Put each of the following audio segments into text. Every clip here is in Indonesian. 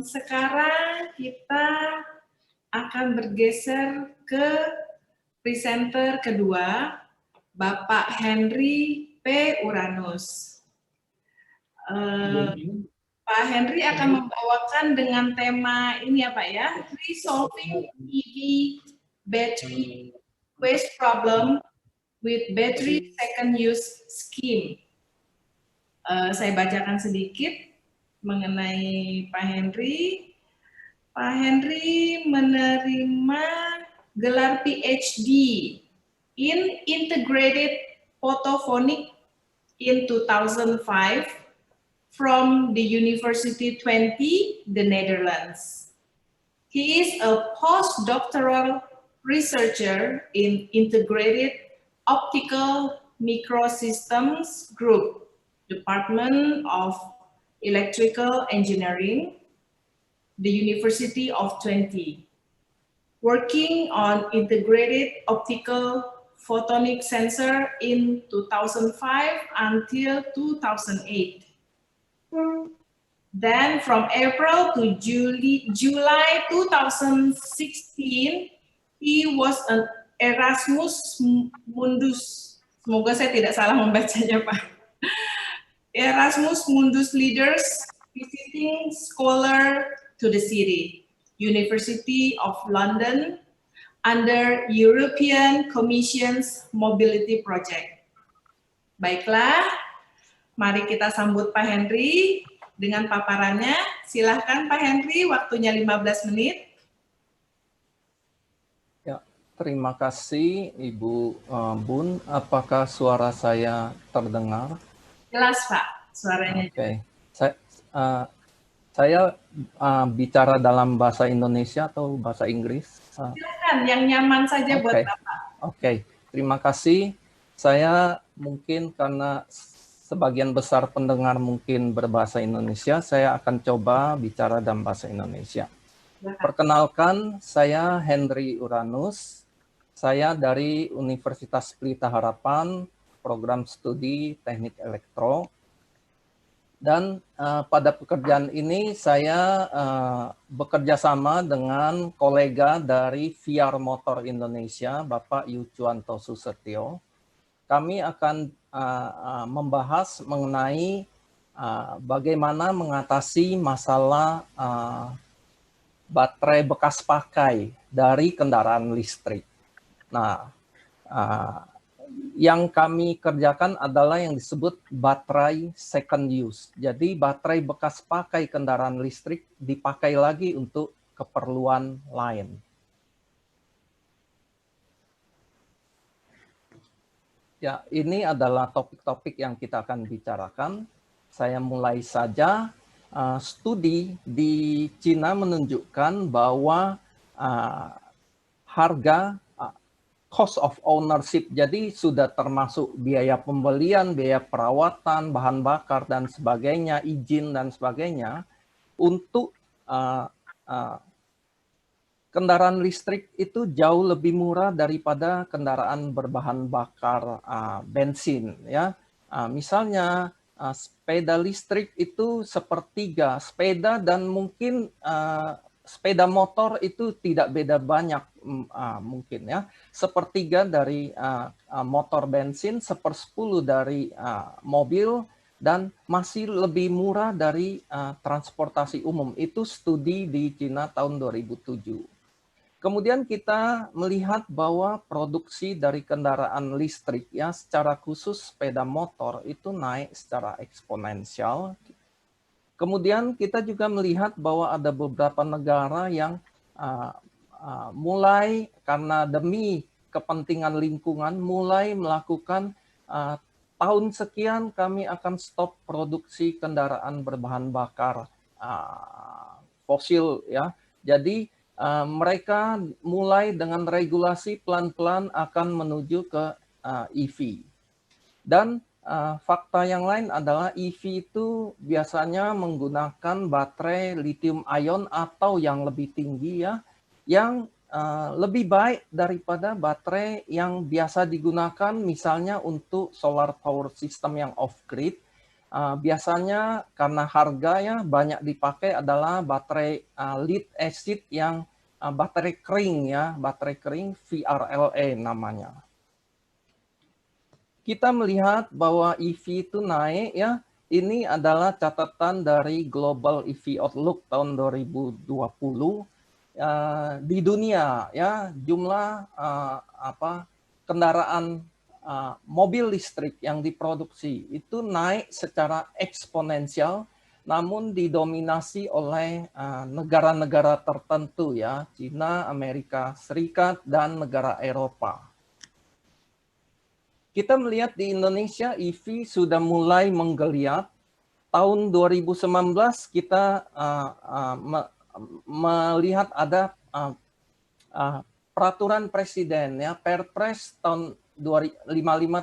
Sekarang kita akan bergeser ke presenter kedua, Bapak Henry P. Uranus. Pak Henry akan membawakan dengan tema ini ya Pak ya, Resolving EV Battery Waste Problem with Battery Second Use Scheme. Saya bacakan sedikit mengenai Pak Henry. Pak Henry menerima gelar PhD in Integrated Photophonic in 2005 from the University Twente, the Netherlands. He is a postdoctoral researcher in Integrated Optical Microsystems Group, Department of Electrical Engineering, the University of Twente, working on integrated optical photonic sensor in 2005 until 2008. Then from April to July 2016, he was an Erasmus Mundus. Semoga saya tidak salah membacanya, Pak. Erasmus Mundus Leaders Visiting Scholar to the city, University of London, under European Commission's Mobility Project. Baiklah, mari kita sambut Pak Henry dengan paparannya. Silahkan Pak Henry, waktunya 15 menit. Ya, terima kasih Ibu Bun. Apakah suara saya terdengar? Jelas Pak, suaranya. Oke. Saya bicara dalam bahasa Indonesia atau bahasa Inggris? Silakan, yang nyaman saja buat Bapak. Oke, terima kasih. Saya mungkin karena sebagian besar pendengar mungkin berbahasa Indonesia, saya akan coba bicara dalam bahasa Indonesia. Perkenalkan, saya Henry Uranus. Saya dari Universitas Pelita Harapan, program studi Teknik Elektro. Dan pada pekerjaan ini saya bekerja sama dengan kolega dari VR Motor Indonesia, Bapak Yucuanto Susetio. Kami akan membahas mengenai bagaimana mengatasi masalah baterai bekas pakai dari kendaraan listrik. Nah, yang kami kerjakan adalah yang disebut baterai second use. Jadi baterai bekas pakai kendaraan listrik dipakai lagi untuk keperluan lain. Ya, ini adalah topik-topik yang kita akan bicarakan. Saya mulai saja. Studi di Cina menunjukkan bahwa harga cost of ownership, jadi sudah termasuk biaya pembelian, biaya perawatan, bahan bakar, dan sebagainya, izin, dan sebagainya, untuk kendaraan listrik itu jauh lebih murah daripada kendaraan berbahan bakar bensin. Ya. Misalnya, sepeda listrik itu sepertiga sepeda, dan mungkin sepeda motor itu tidak beda banyak mungkin ya, sepertiga dari motor bensin, 1/10 dari mobil, dan masih lebih murah dari transportasi umum. Itu studi di Cina tahun 2007. Kemudian kita melihat bahwa produksi dari kendaraan listrik ya, secara khusus sepeda motor itu naik secara eksponensial. Kemudian kita juga melihat bahwa ada beberapa negara yang mulai karena demi kepentingan lingkungan mulai melakukan tahun sekian kami akan stop produksi kendaraan berbahan bakar fosil ya. Jadi mereka mulai dengan regulasi pelan-pelan akan menuju ke EV. Dan fakta yang lain adalah EV itu biasanya menggunakan baterai lithium ion atau yang lebih tinggi ya, yang lebih baik daripada baterai yang biasa digunakan misalnya untuk solar power system yang off-grid biasanya karena harganya banyak dipakai adalah baterai lead acid yang baterai kering ya, baterai kering VRLA namanya. Kita melihat bahwa EV itu naik ya. Ini adalah catatan dari Global EV Outlook tahun 2020 di dunia ya, jumlah kendaraan mobil listrik yang diproduksi itu naik secara eksponensial, namun didominasi oleh negara-negara tertentu ya, Cina, Amerika Serikat, dan negara Eropa. Kita melihat di Indonesia EV sudah mulai menggeliat. Tahun 2019 kita melihat ada peraturan presiden ya, Perpres tahun 55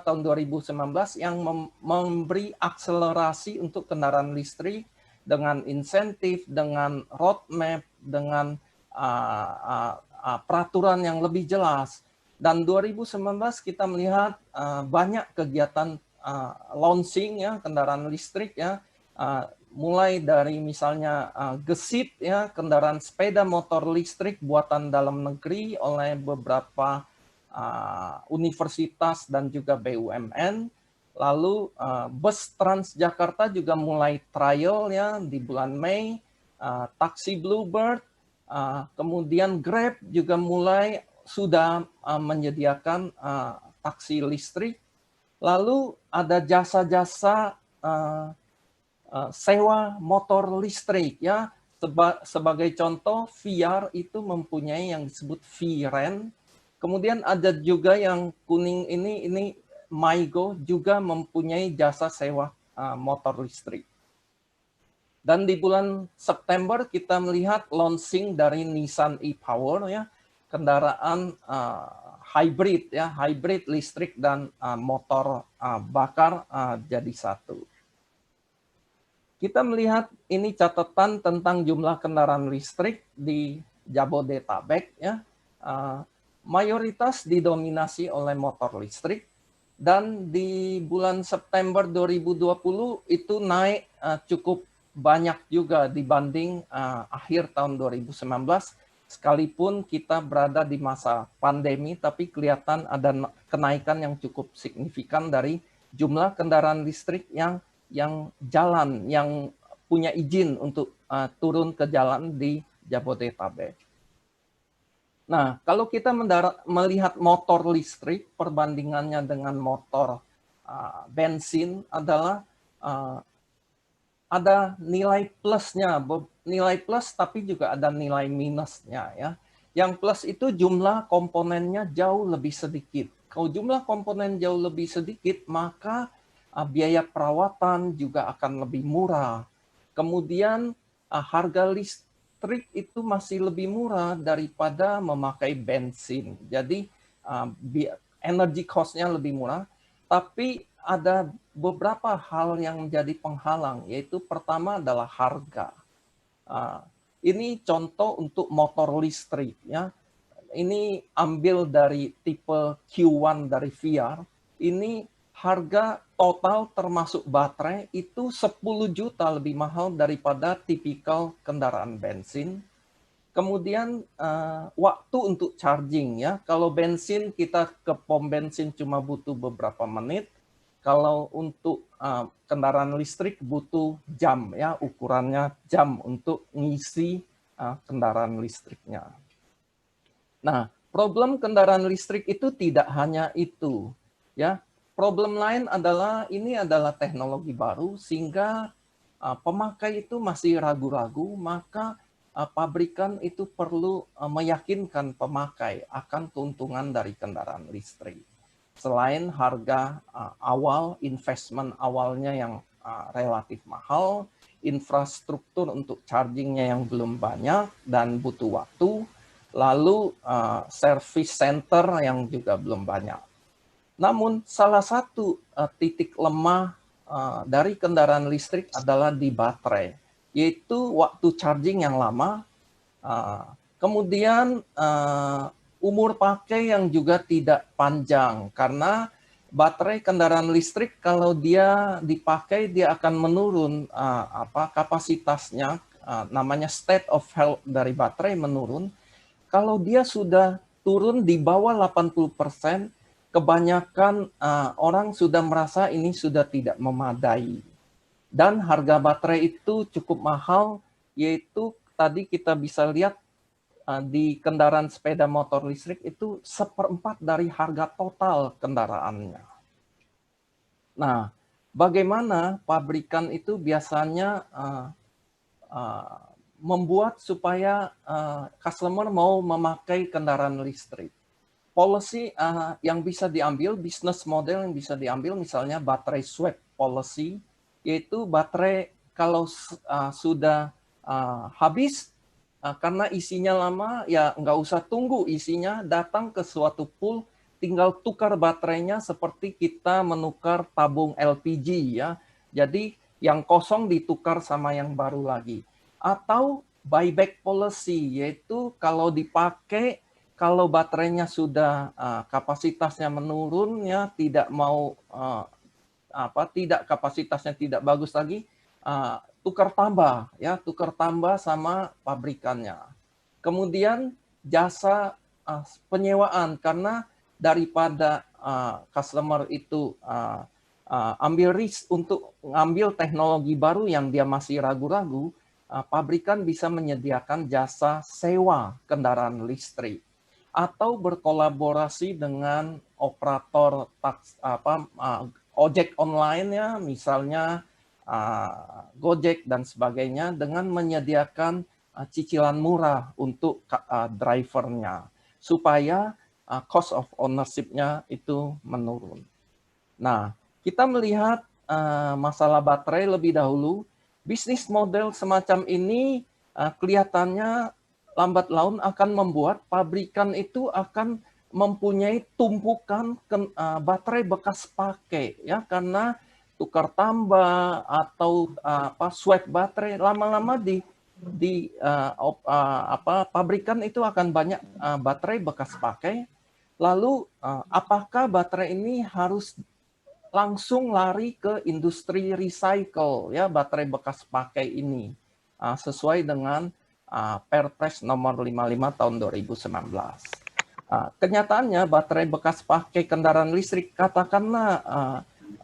tahun 2019 yang memberi akselerasi untuk kendaraan listrik dengan insentif, dengan roadmap, dengan peraturan yang lebih jelas. Dan 2019 kita melihat banyak kegiatan launching ya kendaraan listrik ya, mulai dari misalnya Gesit ya, kendaraan sepeda motor listrik buatan dalam negeri oleh beberapa universitas dan juga BUMN. Lalu bus Transjakarta juga mulai trial ya di bulan Mei, taksi Bluebird, kemudian Grab juga mulai sudah menyediakan taksi listrik. Lalu ada jasa-jasa sewa motor listrik ya. Sebagai contoh, VR itu mempunyai yang disebut V-Rent. Kemudian ada juga yang kuning ini Mygo juga mempunyai jasa sewa motor listrik. Dan di bulan September kita melihat launching dari Nissan e-Power ya, kendaraan hybrid ya, hybrid listrik dan motor bakar jadi satu. Kita melihat ini catatan tentang jumlah kendaraan listrik di Jabodetabek ya, mayoritas didominasi oleh motor listrik, dan di bulan September 2020 itu naik cukup banyak juga dibanding akhir tahun 2019. Sekalipun kita berada di masa pandemi, tapi kelihatan ada kenaikan yang cukup signifikan dari jumlah kendaraan listrik yang jalan, yang punya izin untuk turun ke jalan di Jabodetabek. Nah, kalau kita melihat motor listrik, perbandingannya dengan motor bensin adalah ada nilai plusnya, nilai plus tapi juga ada nilai minusnya ya. Yang plus itu jumlah komponennya jauh lebih sedikit. Kalau jumlah komponen jauh lebih sedikit, maka biaya perawatan juga akan lebih murah. Kemudian harga listrik itu masih lebih murah daripada memakai bensin. Jadi energy cost-nya lebih murah, tapi ada beberapa hal yang menjadi penghalang, yaitu pertama adalah harga. Ini contoh untuk motor listrik ya. Ini ambil dari tipe Q1 dari VR. Ini harga total termasuk baterai itu 10 juta lebih mahal daripada tipikal kendaraan bensin. Kemudian waktu untuk charging ya. Kalau bensin kita ke pom bensin cuma butuh beberapa menit. Kalau untuk kendaraan listrik butuh jam ya, ukurannya jam untuk ngisi kendaraan listriknya. Nah, problem kendaraan listrik itu tidak hanya itu ya. Problem lain adalah ini adalah teknologi baru sehingga pemakai itu masih ragu-ragu, maka pabrikan itu perlu meyakinkan pemakai akan keuntungan dari kendaraan listrik. Selain harga awal, investment awalnya yang relatif mahal, infrastruktur untuk chargingnya yang belum banyak dan butuh waktu, lalu service center yang juga belum banyak. Namun salah satu titik lemah dari kendaraan listrik adalah di baterai, yaitu waktu charging yang lama, kemudian umur pakai yang juga tidak panjang, karena baterai kendaraan listrik kalau dia dipakai dia akan menurun kapasitasnya, namanya state of health dari baterai menurun. Kalau dia sudah turun di bawah 80%, kebanyakan orang sudah merasa ini sudah tidak memadai. Dan harga baterai itu cukup mahal, yaitu tadi kita bisa lihat di kendaraan sepeda motor listrik itu 1/4 dari harga total kendaraannya. Nah, bagaimana pabrikan itu biasanya membuat supaya customer mau memakai kendaraan listrik? Policy yang bisa diambil, bisnis model yang bisa diambil, misalnya baterai swap policy, yaitu baterai kalau sudah habis karena isinya lama, ya nggak usah tunggu isinya, datang ke suatu pool, tinggal tukar baterainya seperti kita menukar tabung LPG ya. Jadi yang kosong ditukar sama yang baru lagi. Atau buyback policy, yaitu kalau dipakai, kalau baterainya sudah kapasitasnya menurun ya, tidak mau kapasitasnya tidak bagus lagi, tukar tambah sama pabrikannya. Kemudian jasa penyewaan, karena daripada customer itu ambil risk untuk ngambil teknologi baru yang dia masih ragu-ragu, pabrikan bisa menyediakan jasa sewa kendaraan listrik atau berkolaborasi dengan operator ojek online ya, misalnya Gojek dan sebagainya, dengan menyediakan cicilan murah untuk drivernya supaya cost of ownership-nya itu menurun. Nah, kita melihat masalah baterai lebih dahulu. Bisnis model semacam ini kelihatannya lambat laun akan membuat pabrikan itu akan mempunyai tumpukan baterai bekas pakai ya, karena tukar tambah atau swap baterai lama-lama pabrikan itu akan banyak baterai bekas pakai. Lalu apakah baterai ini harus langsung lari ke industri recycle ya, baterai bekas pakai ini sesuai dengan Perpres nomor 55 tahun 2019. Kenyataannya baterai bekas pakai kendaraan listrik, katakanlah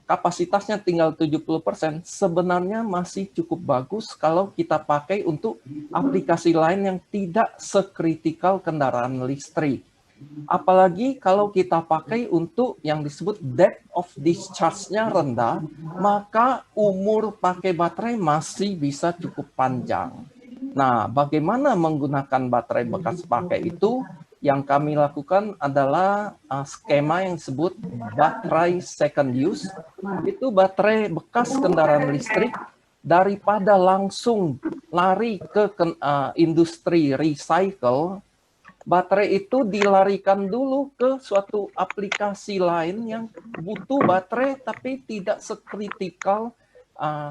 kapasitasnya tinggal 70%, sebenarnya masih cukup bagus kalau kita pakai untuk aplikasi lain yang tidak sekritikal kendaraan listrik. Apalagi kalau kita pakai untuk yang disebut depth of discharge-nya rendah, maka umur pakai baterai masih bisa cukup panjang. Nah, bagaimana menggunakan baterai bekas pakai itu? Yang kami lakukan adalah skema yang disebut baterai second use. Itu baterai bekas kendaraan listrik, daripada langsung lari ke industri recycle, baterai itu dilarikan dulu ke suatu aplikasi lain yang butuh baterai tapi tidak sekritikal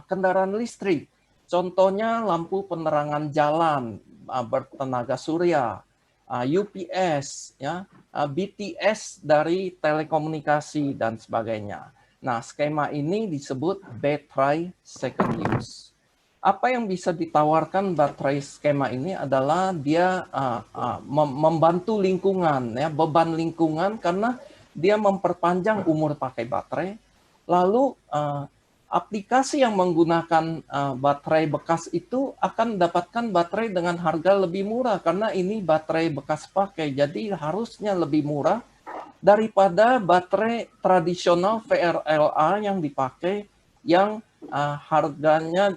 kendaraan listrik. Contohnya lampu penerangan jalan bertenaga surya, UPS, ya, BTS dari telekomunikasi dan sebagainya. Nah, skema ini disebut baterai second use. Apa yang bisa ditawarkan baterai skema ini adalah dia membantu lingkungan, ya, beban lingkungan, karena dia memperpanjang umur pakai baterai. Lalu aplikasi yang menggunakan baterai bekas itu akan mendapatkan baterai dengan harga lebih murah, karena ini baterai bekas pakai, jadi harusnya lebih murah daripada baterai tradisional VRLA yang dipakai, yang harganya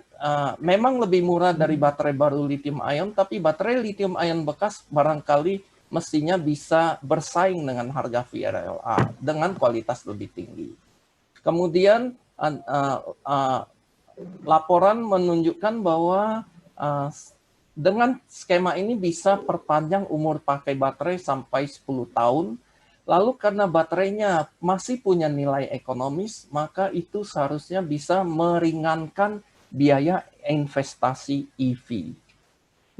memang lebih murah dari baterai baru lithium ion, tapi baterai lithium ion bekas barangkali mestinya bisa bersaing dengan harga VRLA dengan kualitas lebih tinggi. Kemudian laporan menunjukkan bahwa dengan skema ini bisa perpanjang umur pakai baterai sampai 10 tahun. Lalu karena baterainya masih punya nilai ekonomis, maka itu seharusnya bisa meringankan biaya investasi EV.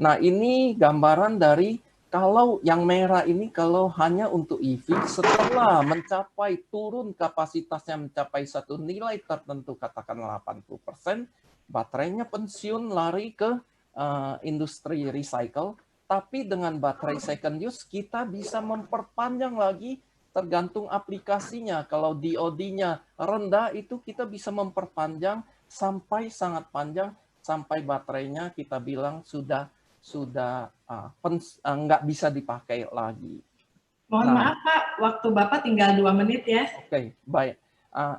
Nah, ini gambaran dari Kalau yang merah ini kalau hanya untuk EV, setelah mencapai turun kapasitasnya mencapai satu nilai tertentu, katakanlah 80%, baterainya pensiun lari ke industri recycle. Tapi dengan baterai second use kita bisa memperpanjang lagi tergantung aplikasinya. Kalau DOD-nya rendah itu kita bisa memperpanjang sampai sangat panjang, sampai baterainya kita bilang sudah nggak bisa dipakai lagi. Mohon Nah, maaf Pak, waktu Bapak tinggal 2 menit ya. oke, baik.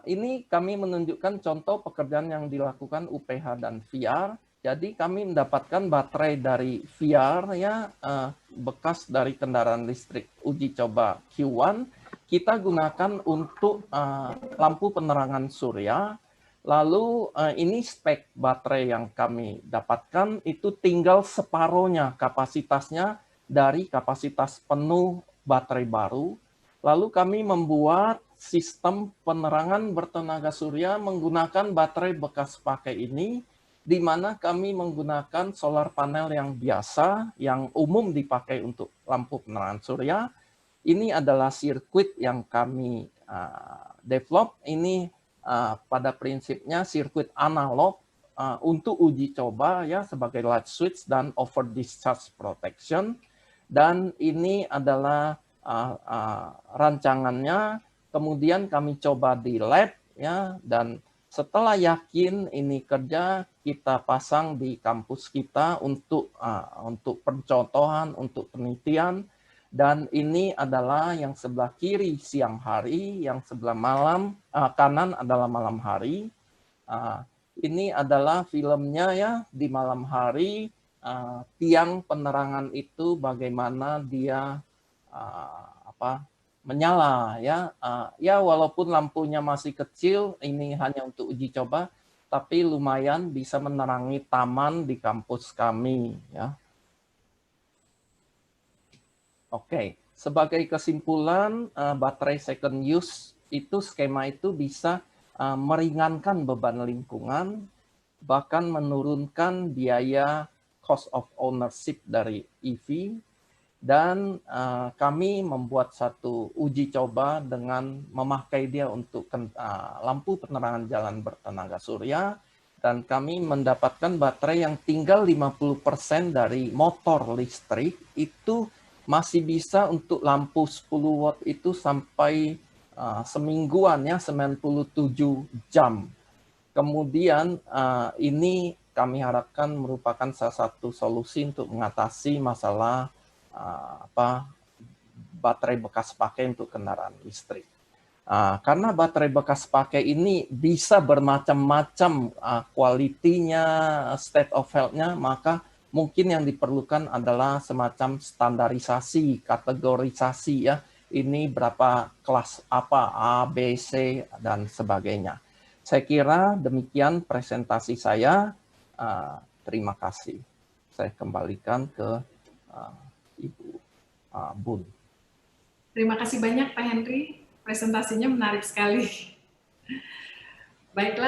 Ini kami menunjukkan contoh pekerjaan yang dilakukan UPH dan VR. Jadi kami mendapatkan baterai dari VR ya, bekas dari kendaraan listrik uji coba Q1. Kita gunakan untuk lampu penerangan surya. Lalu ini spek baterai yang kami dapatkan itu tinggal separohnya kapasitasnya dari kapasitas penuh baterai baru. Lalu kami membuat sistem penerangan bertenaga surya menggunakan baterai bekas pakai ini, di mana kami menggunakan solar panel yang biasa, yang umum dipakai untuk lampu penerangan surya. Ini adalah sirkuit yang kami develop. Ini pada prinsipnya sirkuit analog untuk uji coba ya sebagai light switch dan over discharge protection. Dan ini adalah rancangannya. Kemudian kami coba di lab ya, dan setelah yakin ini kerja, kita pasang di kampus kita untuk percontohan, untuk penelitian. Dan ini adalah yang sebelah kiri siang hari, yang sebelah kanan adalah malam hari. Ini adalah filmnya ya di malam hari, tiang penerangan itu bagaimana dia menyala ya. Ya walaupun lampunya masih kecil, ini hanya untuk uji coba, tapi lumayan bisa menerangi taman di kampus kami ya. Oke, sebagai kesimpulan, baterai second use itu skema itu bisa meringankan beban lingkungan, bahkan menurunkan biaya cost of ownership dari EV, dan kami membuat satu uji coba dengan memakai dia untuk lampu penerangan jalan bertenaga surya, dan kami mendapatkan baterai yang tinggal 50% dari motor listrik itu masih bisa untuk lampu 10 watt itu sampai semingguan ya, 97 jam. Kemudian ini kami harapkan merupakan salah satu solusi untuk mengatasi masalah baterai bekas pakai untuk kendaraan listrik. Karena baterai bekas pakai ini bisa bermacam-macam kualitinya, state of health-nya, maka mungkin yang diperlukan adalah semacam standarisasi, kategorisasi ya. Ini berapa kelas apa, A, B, C, dan sebagainya. Saya kira demikian presentasi saya. Terima kasih. Saya kembalikan ke Ibu Bun. Terima kasih banyak Pak Henry, presentasinya menarik sekali. Baiklah.